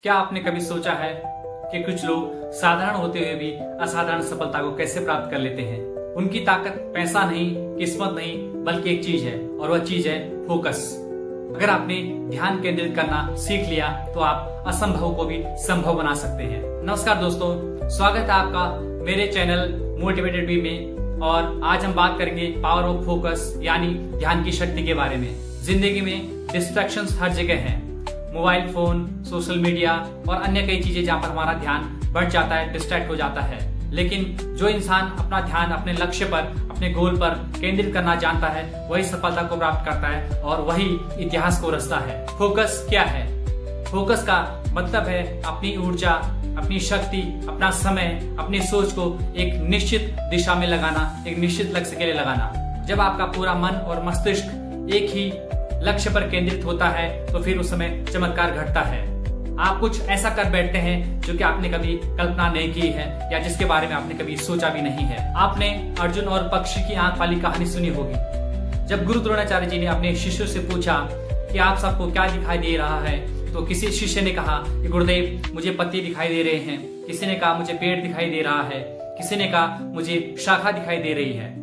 क्या आपने कभी सोचा है कि कुछ लोग साधारण होते हुए भी असाधारण सफलता को कैसे प्राप्त कर लेते हैं? उनकी ताकत पैसा नहीं, किस्मत नहीं, बल्कि एक चीज है और वह चीज है फोकस। अगर आपने ध्यान केंद्रित करना सीख लिया तो आप असंभव को भी संभव बना सकते हैं। नमस्कार दोस्तों, स्वागत है आपका मेरे चैनल मोटिवेटेड बी में। और आज हम बात करेंगे पावर ऑफ फोकस यानी ध्यान की शक्ति के बारे में। जिंदगी में डिस्ट्रैक्शंस हर जगह हैं, मोबाइल फोन, सोशल मीडिया और अन्य कई चीजें जहाँ पर हमारा ध्यान बढ़ जाता है, डिस्ट्रैक्ट हो जाता है। लेकिन जो इंसान अपना ध्यान अपने लक्ष्य पर, अपने गोल पर केंद्रित करना जानता है, वही सफलता को प्राप्त करता है और वही इतिहास को रचता है। फोकस क्या है? फोकस का मतलब है अपनी ऊर्जा, अपनी शक्ति, अपना समय, अपनी सोच को एक निश्चित दिशा में लगाना, एक निश्चित लक्ष्य के लिए लगाना। जब आपका पूरा मन और मस्तिष्क एक ही लक्ष्य पर केंद्रित होता है तो फिर उस समय चमत्कार घटता है। आप कुछ ऐसा कर बैठते हैं जो कि आपने कभी कल्पना नहीं की है या जिसके बारे में आपने कभी सोचा भी नहीं है। आपने अर्जुन और पक्षी की आंख वाली कहानी सुनी होगी। जब गुरु द्रोणाचार्य जी ने अपने शिष्यों से पूछा कि आप सबको क्या दिखाई दे रहा है, तो किसी शिष्य ने कहा कि गुरुदेव मुझे पत्ते दिखाई दे रहे हैं, किसी ने कहा मुझे पेड़ दिखाई दे रहा है, किसी ने कहा मुझे शाखा दिखाई दे रही है।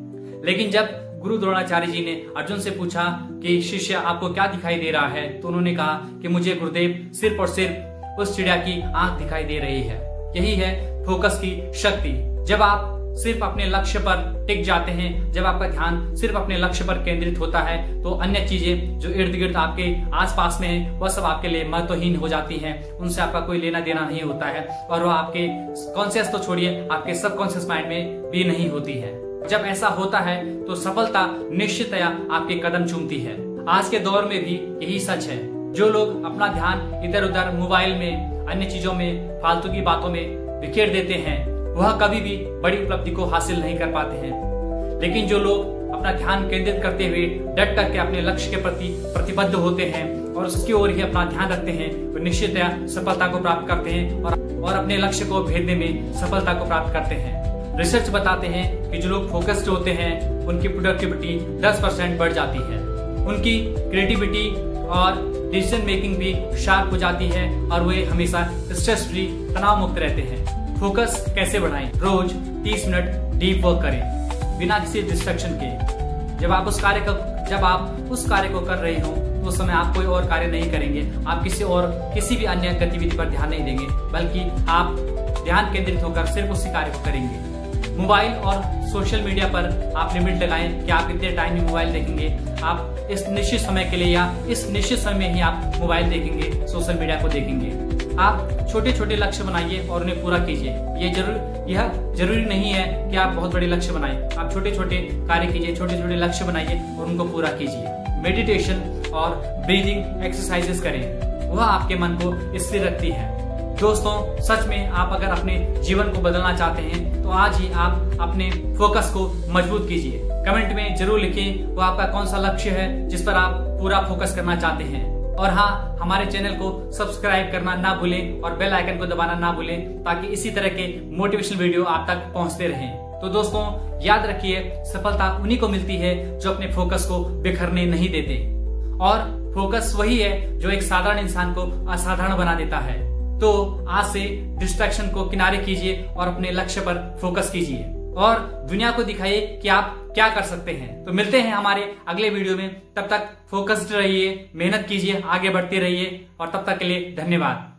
लेकिन जब गुरु द्रोणाचार्य जी ने अर्जुन से पूछा कि शिष्य आपको क्या दिखाई दे रहा है, तो उन्होंने कहा कि मुझे गुरुदेव सिर्फ और सिर्फ उस चिड़िया की आंख दिखाई दे रही है। यही है फोकस की शक्ति। जब आप सिर्फ अपने लक्ष्य पर टिक जाते हैं, जब आपका ध्यान सिर्फ अपने लक्ष्य पर केंद्रित होता है, तो अन्य चीजें जो इर्द गिर्द आपके आसपास में है वह सब आपके लिए महत्वहीन हो जाती हैं। उनसे आपका कोई लेना देना नहीं होता है और वह आपके कॉन्शियस तो छोड़िए, आपके सबकॉन्शियस माइंड में भी नहीं होती है। जब ऐसा होता है तो सफलता निश्चितया आपके कदम चूमती है। आज के दौर में भी यही सच है। जो लोग अपना ध्यान इधर उधर मोबाइल में, अन्य चीजों में, फालतू की बातों में बिखेर देते हैं, वह कभी भी बड़ी उपलब्धि को हासिल नहीं कर पाते हैं। लेकिन जो लोग अपना ध्यान केंद्रित करते हुए डट करके अपने लक्ष्य के प्रति प्रतिबद्ध होते हैं और उसकी ओर ही अपना ध्यान रखते हैं, तो निश्चितया सफलता को प्राप्त करते हैं और अपने लक्ष्य को भेदने में सफलता को प्राप्त करते हैं। रिसर्च बताते हैं कि जो लोग फोकस्ड होते हैं उनकी प्रोडक्टिविटी 10% बढ़ जाती है, उनकी क्रिएटिविटी और डिसीजन मेकिंग भी शार्प हो जाती है और वे हमेशा स्ट्रेस फ्री, तनाव मुक्त रहते हैं। फोकस कैसे बढ़ाएं? रोज 30 मिनट डीप वर्क करें बिना किसी डिस्ट्रैक्शन के। जब आप उस कार्य को कर रहे हो तो उस समय आप कोई और कार्य नहीं करेंगे, आप किसी भी अन्य गतिविधि पर ध्यान नहीं देंगे, बल्कि आप ध्यान केंद्रित होकर सिर्फ उसी कार्य को करेंगे। मोबाइल और सोशल मीडिया पर आप लिमिट लगाएं कि आप कितने टाइम में मोबाइल देखेंगे। आप इस निश्चित समय के लिए या इस निश्चित समय में ही आप मोबाइल देखेंगे, सोशल मीडिया को देखेंगे। आप छोटे छोटे लक्ष्य बनाइए और उन्हें पूरा कीजिए। यह जरूरी नहीं है कि आप बहुत बड़े लक्ष्य बनाएं। आप छोटे छोटे कार्य कीजिए, छोटे छोटे लक्ष्य बनाइए और उनको पूरा कीजिए। मेडिटेशन और ब्रीदिंग एक्सरसाइजेस करें, वह आपके मन को स्थिर रखती है। दोस्तों, सच में आप अगर अपने जीवन को बदलना चाहते हैं तो आज ही आप अपने फोकस को मजबूत कीजिए। कमेंट में जरूर लिखें वो आपका कौन सा लक्ष्य है जिस पर आप पूरा फोकस करना चाहते हैं। और हाँ, हमारे चैनल को सब्सक्राइब करना ना भूलें और बेल आइकन को दबाना ना भूलें ताकि इसी तरह के मोटिवेशनल वीडियो आप तक पहुंचते रहें। तो दोस्तों, याद रखिए, सफलता उन्हीं को मिलती है जो अपने फोकस को बिखरने नहीं देते। और फोकस वही है जो एक साधारण इंसान को असाधारण बना देता है। तो आज से डिस्ट्रैक्शन को किनारे कीजिए और अपने लक्ष्य पर फोकस कीजिए और दुनिया को दिखाइए कि आप क्या कर सकते हैं। तो मिलते हैं हमारे अगले वीडियो में। तब तक फोकस्ड रहिए, मेहनत कीजिए, आगे बढ़ते रहिए और तब तक के लिए धन्यवाद।